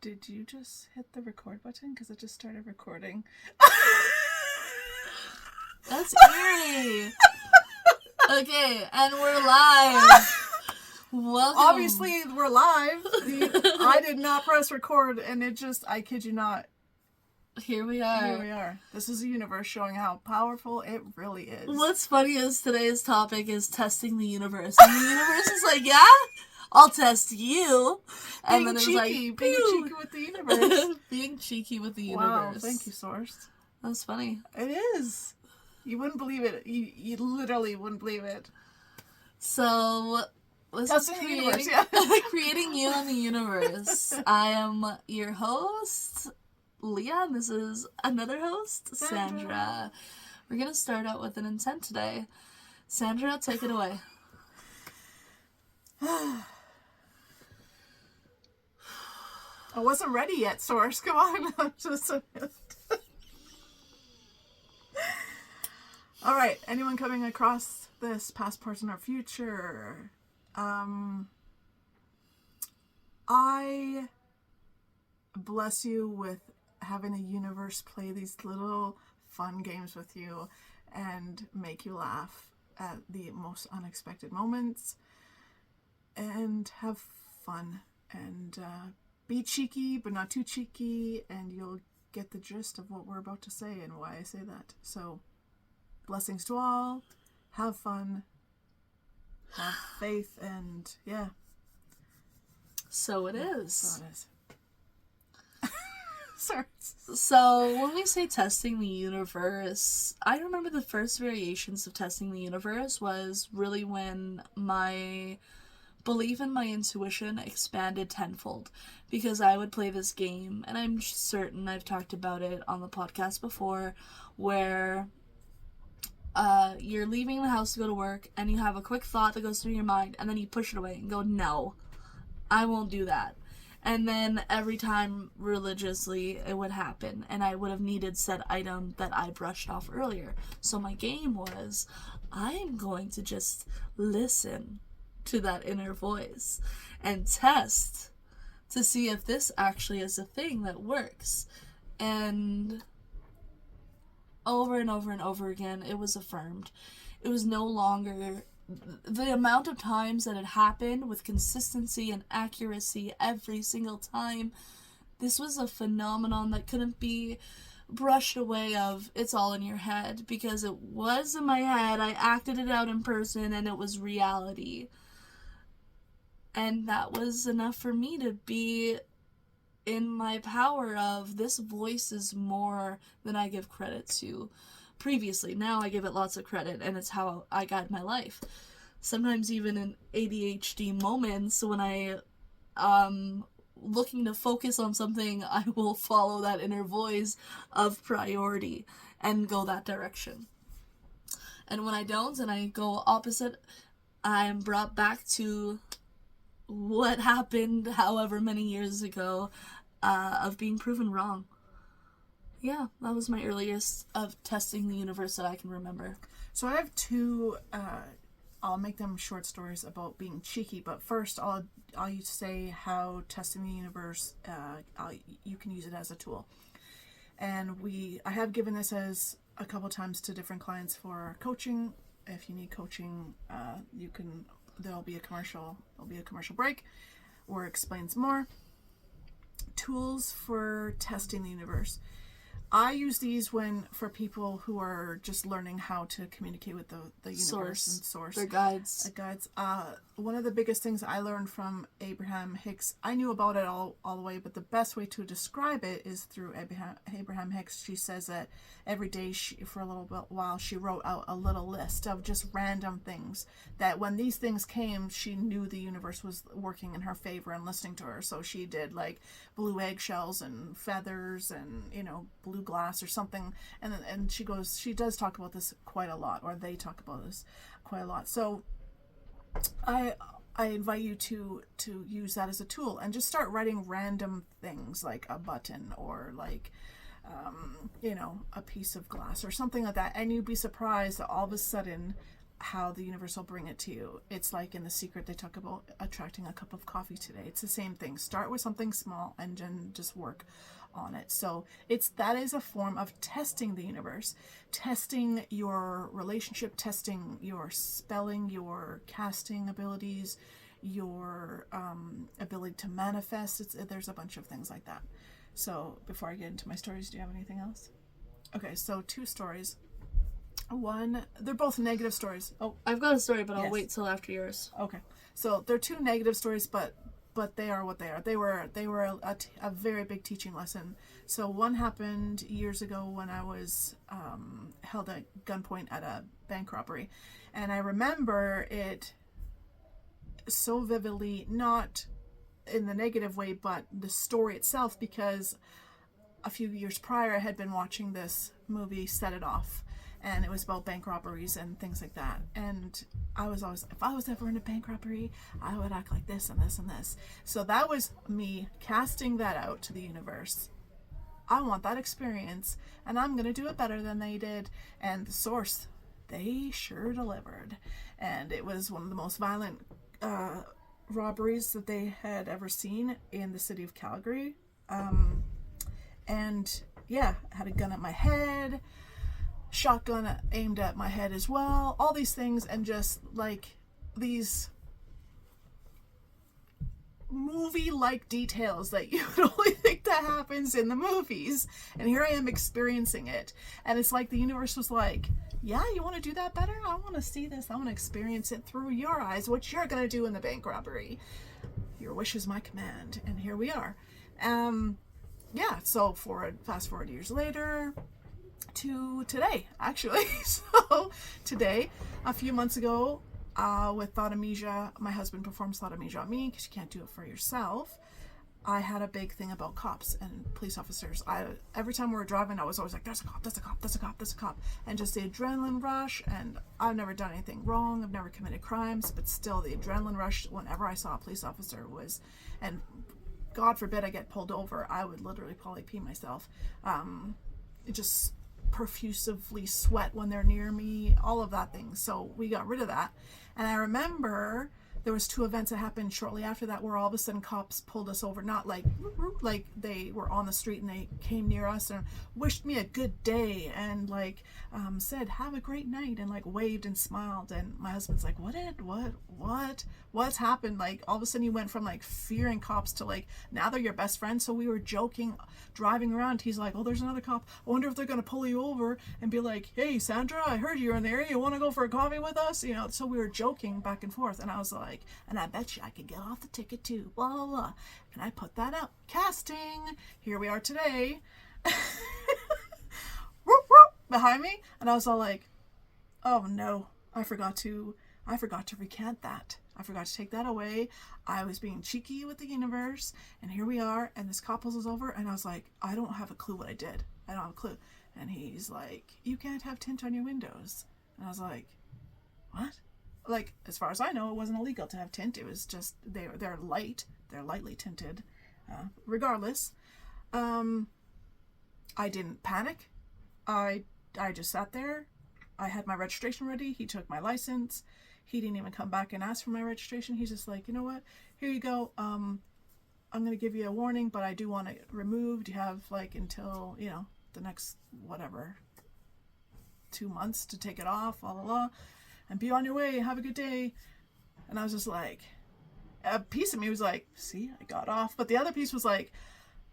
Did you just hit the record button? Because it just started recording. That's eerie. Okay, and we're live. Welcome. Obviously, we're live. I did not press record, and it just, I kid you not. Here we are. Here we are. This is a universe showing how powerful it really is. What's funny is today's topic is testing the universe. And the universe is like, yeah, I'll test you. And being then cheeky. Like, being cheeky with the universe. Being cheeky with the universe. Wow, thank you, Source. That's funny. It is. You wouldn't believe it. You literally wouldn't believe it. So, this is creating, creating you in the universe. I am your host, Leah, and this is another host, Sandra. We're going to start out with an intent today. Sandra, take it away. I wasn't ready yet, Source. Come on. All right. Anyone coming across this, past, present, or future? I bless you with having the universe play these little fun games with you and make you laugh at the most unexpected moments and have fun and be cheeky but not too cheeky, and you'll get the gist of what we're about to say and why I say that. So blessings to all, have fun, have faith, and yeah. So it is. So it is. Sorry. So when we say testing the universe, I remember the first variations of testing the universe was really when my belief in my intuition expanded tenfold, because I would play this game, and I'm certain I've talked about it on the podcast before, where you're leaving the house to go to work and you have a quick thought that goes through your mind, and then you push it away and go, no, I won't do that. And then every time religiously it would happen, and I would have needed said item that I brushed off earlier. So my game was, I am going to just listen to that inner voice and test to see if this actually is a thing that works. And over and over and over again, it was affirmed. It was no longer the amount of times that it happened with consistency and accuracy every single time. This was a phenomenon that couldn't be brushed away of it's all in your head, because it was in my head. I acted it out in person and it was reality. And that was enough for me to be in my power of this voice is more than I give credit to previously. Now I give it lots of credit, and it's how I guide my life. Sometimes even in ADHD moments when I looking to focus on something, I will follow that inner voice of priority and go that direction. And when I don't and I go opposite, I am brought back to what happened however many years ago, of being proven wrong. Yeah, that was my earliest of testing the universe that I can remember. So I have two, I'll make them short stories about being cheeky, but first I'll say how testing the universe, you can use it as a tool. And I have given this as a couple times to different clients for coaching. If you need coaching, there'll be a commercial break where it explains more. Tools for testing the universe. I use these for people who are just learning how to communicate with the universe and source. They're guides. One of the biggest things I learned from Abraham Hicks, I knew about it all the way, but the best way to describe it is through Abraham Hicks. She says that every day for a little while she wrote out a little list of just random things that when these things came, she knew the universe was working in her favor and listening to her. So she did like blue eggshells and feathers and blue glass or something, and she does talk about this quite a lot, or they talk about this quite a lot. So I invite you to use that as a tool and just start writing random things like a button or like a piece of glass or something like that, and you'd be surprised that all of a sudden how the universe will bring it to you. It's like in The Secret, they talk about attracting a cup of coffee today. It's the same thing. Start with something small and then just work on it. So that is a form of testing the universe, testing your relationship, testing your spelling, your casting abilities, your ability to manifest. There's a bunch of things like that. So before I get into my stories, do you have anything else? Okay, so 2 stories. One, they're both negative stories. Oh, I've got a story, but I'll yes. wait till after yours. Okay, so they're 2 negative stories, but they are what they are. They were a very big teaching lesson. So one happened years ago when I was held at gunpoint at a bank robbery, and I remember it so vividly, not in the negative way, but the story itself, because a few years prior I had been watching this movie, Set It Off, and it was about bank robberies and things like that. And I was always, if I was ever in a bank robbery, I would act like this and this and this. So that was me casting that out to the universe. I want that experience, and I'm going to do it better than they did. And the source, they sure delivered. And it was one of the most violent robberies that they had ever seen in the city of Calgary. And yeah, I had a gun at my head, shotgun aimed at my head as well, all these things, and just like these movie-like details that you would only think that happens in the movies. And here I am experiencing it. And it's like the universe was like, yeah, you want to do that better? I want to see this. I want to experience it through your eyes, what you're going to do in the bank robbery. Your wish is my command. And here we are. Yeah, so fast forward years later to today, actually. So today, a few months ago, with Thautomnesia, my husband performs Thautomnesia on me because you can't do it for yourself. I had a big thing about cops and police officers. Every time we were driving, I was always like, there's a cop, there's a cop, there's a cop, there's a cop. And just the adrenaline rush, and I've never done anything wrong, I've never committed crimes, but still the adrenaline rush whenever I saw a police officer was, and God forbid I get pulled over, I would literally probably pee myself. It just profusively sweat when they're near me, all of that thing. So we got rid of that. And I remember there was 2 events that happened shortly after that where all of a sudden cops pulled us over, not like they were on the street and they came near us and wished me a good day and like said have a great night and like waved and smiled. And my husband's like, what's happened? Like all of a sudden you went from like fearing cops to like now they're your best friends. So we were joking driving around. He's like, oh, there's another cop, I wonder if they're gonna pull you over and be like, hey Sandra, I heard you're in the area, you want to go for a coffee with us, you know? So we were joking back and forth, and I was like, and I bet you I could get off the ticket too, blah blah blah. And I put that out, casting. Here we are today. Whoop, whoop, behind me, and I was all like, oh no, I forgot to recant that. I forgot to take that away. I was being cheeky with the universe, and here we are, and this cop pulls us over, and I was like, I don't have a clue what I did. I don't have a clue. And he's like, you can't have tint on your windows. And I was like, what? Like, as far as I know, it wasn't illegal to have tint. It was just, they're lightly tinted. Regardless, I didn't panic. I just sat there. I had my registration ready. He took my license. He didn't even come back and ask for my registration. He's just like, you know what? Here you go. I'm going to give you a warning, but I do want it removed. You have like until, the next, whatever, 2 months to take it off, blah, blah, blah, and be on your way. Have a good day. And I was just like, a piece of me was like, see, I got off. But the other piece was like,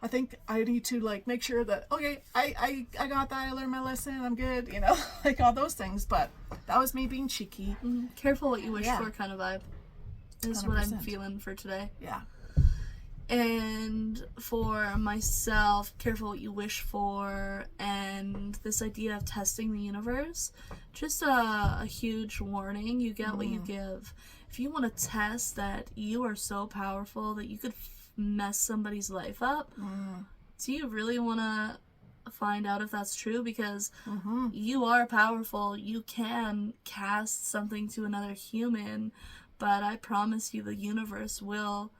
I think I need to like make sure that, okay, I got that, I learned my lesson, I'm good, like all those things. But that was me being cheeky. Careful what you wish for kind of vibe is 100%. What I'm feeling for today. Yeah. And for myself, careful what you wish for, and this idea of testing the universe, just a huge warning. You get what you give. If you want to test that you are so powerful that you could mess somebody's life up, do you really want to find out if that's true? Because you are powerful. You can cast something to another human, but I promise you the universe will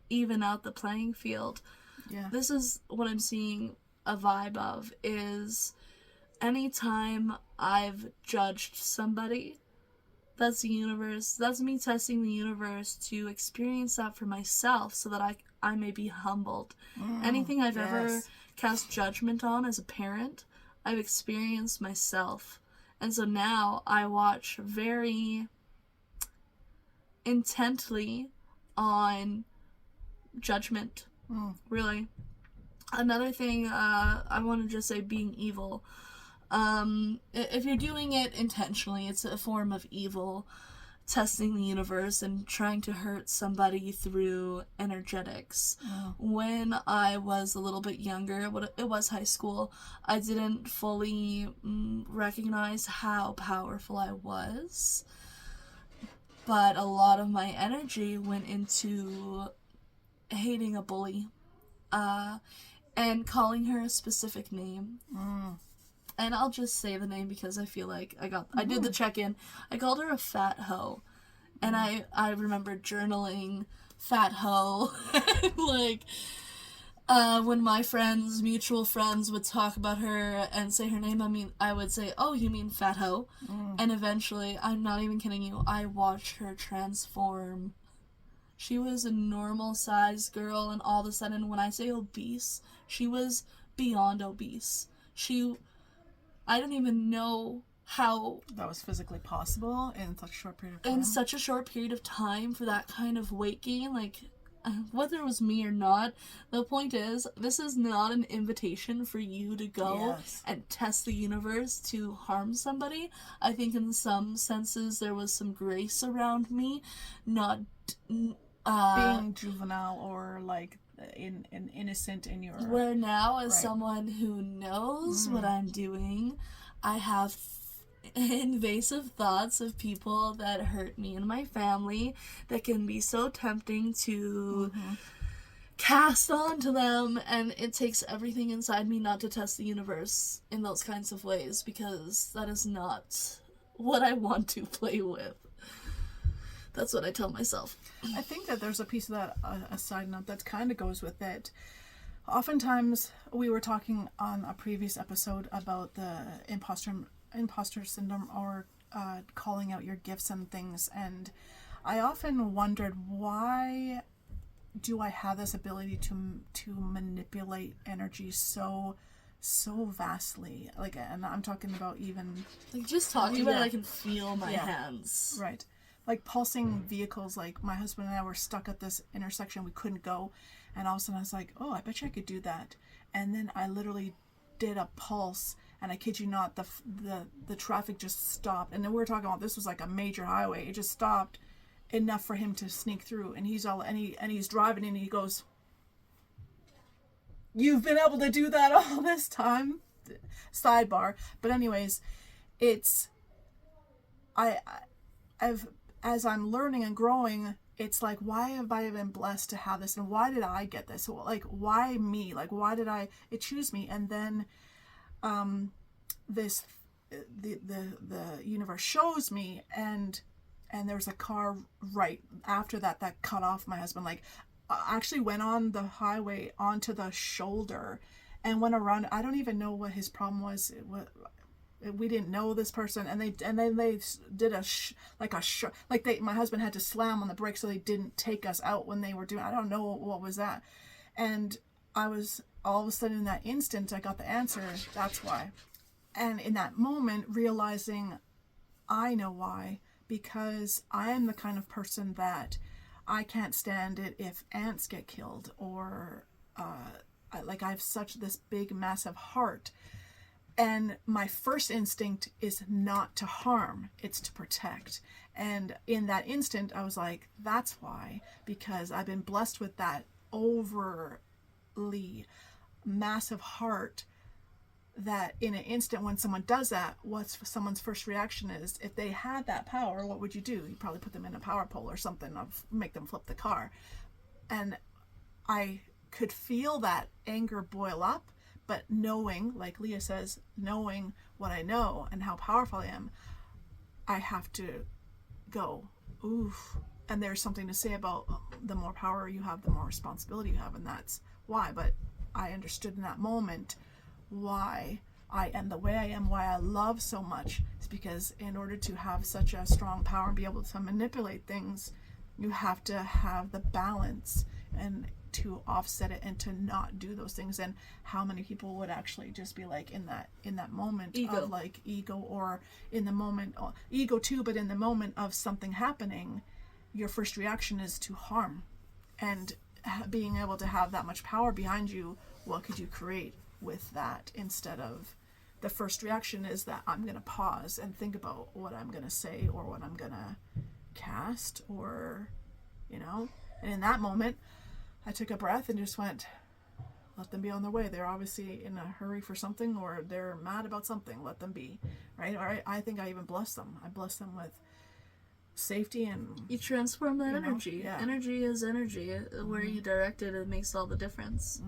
even out the playing field. Yeah. This is what I'm seeing a vibe of, is anytime I've judged somebody That's the universe. That's me testing the universe to experience that for myself so that I may be humbled. Anything I've ever cast judgment on as a parent, I've experienced myself. And so now I watch very intently on judgment. Really. Another thing, I want to just say being evil. If you're doing it intentionally, it's a form of evil, testing the universe and trying to hurt somebody through energetics. When I was a little bit younger, it was high school, I didn't fully recognize how powerful I was. But a lot of my energy went into hating a bully, and calling her a specific name. And I'll just say the name because I feel like I did the check-in. I called her a fat hoe. And I remember journaling fat hoe. Like, when my friends, mutual friends, would talk about her and say her name, I would say, oh, you mean fat hoe? And eventually, I'm not even kidding you, I watched her transform. She was a normal-sized girl, and all of a sudden, when I say obese, she was beyond obese. I don't even know how that was physically possible in such a short period of time. In such a short period of time for that kind of weight gain, like, whether it was me or not, the point is, this is not an invitation for you to go and test the universe to harm somebody. I think in some senses there was some grace around me, not being juvenile or like innocent in your... Where now, as someone who knows what I'm doing, I have invasive thoughts of people that hurt me and my family that can be so tempting to cast onto them, and it takes everything inside me not to test the universe in those kinds of ways, because that is not what I want to play with. That's what I tell myself. I think that there's a piece of that, a side note, that kind of goes with it. Oftentimes, we were talking on a previous episode about the imposter syndrome, or calling out your gifts and things, and I often wondered, why do I have this ability to manipulate energy so vastly? Like, and I'm talking about even... Like, just talking about it, I can feel my hands. Right. Like pulsing vehicles, like my husband and I were stuck at this intersection, we couldn't go, and all of a sudden I was like, oh, I bet you I could do that. And then I literally did a pulse, and I kid you not, the traffic just stopped. And then we were talking about, this was like a major highway. It just stopped enough for him to sneak through, and he's driving, and he goes, you've been able to do that all this time? Sidebar. But anyways, it's as I'm learning and growing, it's like, why have I been blessed to have this, and why did I get this? Like, why me? Like, why did it choose me? And then the universe shows me, and there's a car right after that cut off my husband. Like, actually went on the highway onto the shoulder and went around. I don't even know what his problem was. We didn't know this person, and then they did my husband had to slam on the brakes so they didn't take us out when they were doing... I don't know what was that. And I was, all of a sudden in that instant, I got the answer. That's why. And in that moment, realizing I know why, because I am the kind of person that I can't stand it if ants get killed, or I have such this big, massive heart. And my first instinct is not to harm, it's to protect. And in that instant, I was like, that's why, because I've been blessed with that overly massive heart, that in an instant when someone does that, what's someone's first reaction is, if they had that power, what would you do? You'd probably put them in a power pole or something, or make them flip the car. And I could feel that anger boil up. But knowing, like Leah says, knowing what I know and how powerful I am, I have to go, oof. And there's something to say about the more power you have, the more responsibility you have, and that's why. But I understood in that moment why I am the way I am, why I love so much, is because in order to have such a strong power and be able to manipulate things, you have to have the balance and to offset it and to not do those things. And how many people would actually just be like in that moment Ego. of like ego, or in the moment ego too, but in the moment of something happening, your first reaction is to harm. And being able to have that much power behind you, what could you create with that, instead of the first reaction is that I'm going to pause and think about what I'm going to say or what I'm going to cast, or, you know. And in that moment, I took a breath and just went, let them be on their way. They're obviously in a hurry for something, or they're mad about something. Let them be, right? Or I think I even bless them. I bless them with safety, and You transform that energy. Yeah. Energy is energy. Where you direct it, it makes all the difference.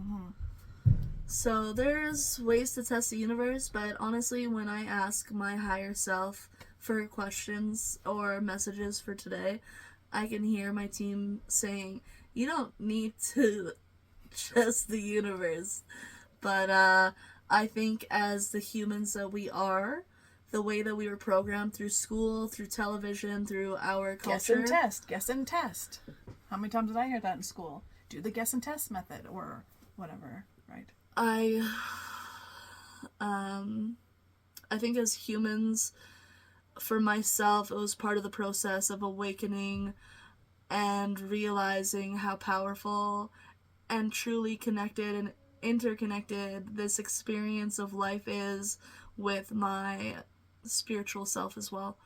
So there's ways to test the universe, but honestly, when I ask my higher self for questions or messages for today, I can hear my team saying, you don't need to test the universe. But I think as the humans that we are, the way that we were programmed through school, through television, through our culture. Guess and test. How many times did I hear that in school? Do the guess and test method, or whatever, right? I think as humans, for myself, it was part of the process of awakening and realizing how powerful and truly connected and interconnected this experience of life is with my spiritual self as well.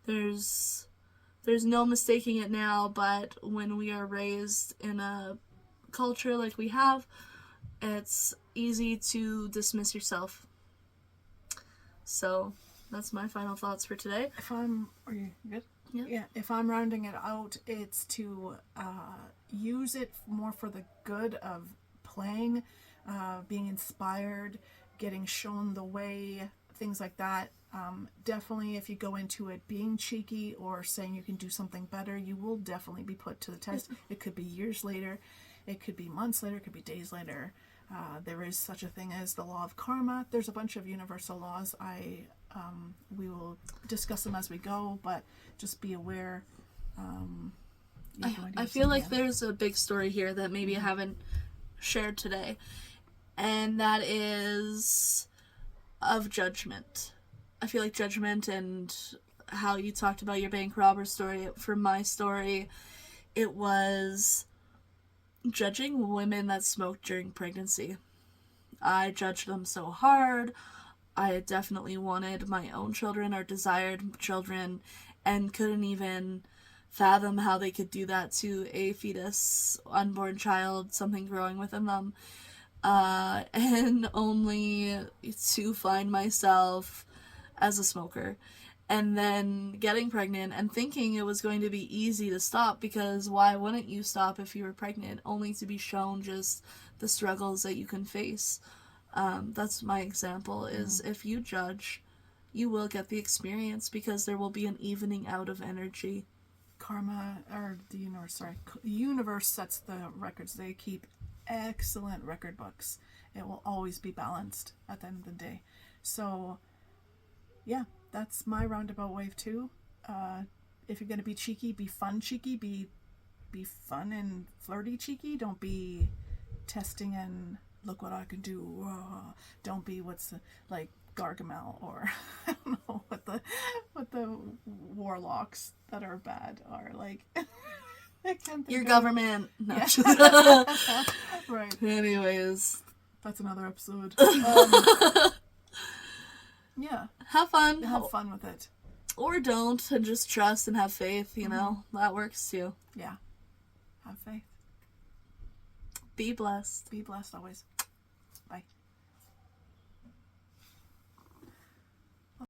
There's no mistaking it now, but when we are raised in a culture like we have, it's easy to dismiss yourself. So that's my final thoughts for today. Are you good? Yeah. If I'm rounding it out, it's to use it more for the good of playing, being inspired, getting shown the way, things like that. Definitely, if you go into it being cheeky or saying you can do something better, you will definitely be put to the test. It could be years later, it could be months later, it could be days later. There is such a thing as the law of karma. There's a bunch of universal laws. We will discuss them as we go, but just be aware. I feel like there's a big story here that maybe I haven't shared today, and that is of judgment. I feel like judgment, and how you talked about your bank robber story. For my story, it was judging women that smoked during pregnancy. I judged them so hard. I definitely wanted my own children or desired children, and couldn't even fathom how they could do that to a fetus, unborn child, something growing within them. And only to find myself as a smoker, and then getting pregnant and thinking it was going to be easy to stop, because why wouldn't you stop if you were pregnant, only to be shown just the struggles that you can face. That's my example, is if you judge, you will get the experience, because there will be an evening out of energy. Karma, or the universe sets the records. They keep excellent record books. It will always be balanced at the end of the day. So yeah, that's my roundabout wave too. If you're going to be cheeky, be fun cheeky, be fun and flirty cheeky. Don't be testing and look what I can do. Don't be like Gargamel, or I don't know what the warlocks that are bad are like. I can't think Your of government. No. Yeah. Right. Anyways. That's another episode. Yeah. Have fun. Have fun with it. Or don't, and just trust and have faith, you know? That works too. Yeah. Have faith. Be blessed. Be blessed always. Bye.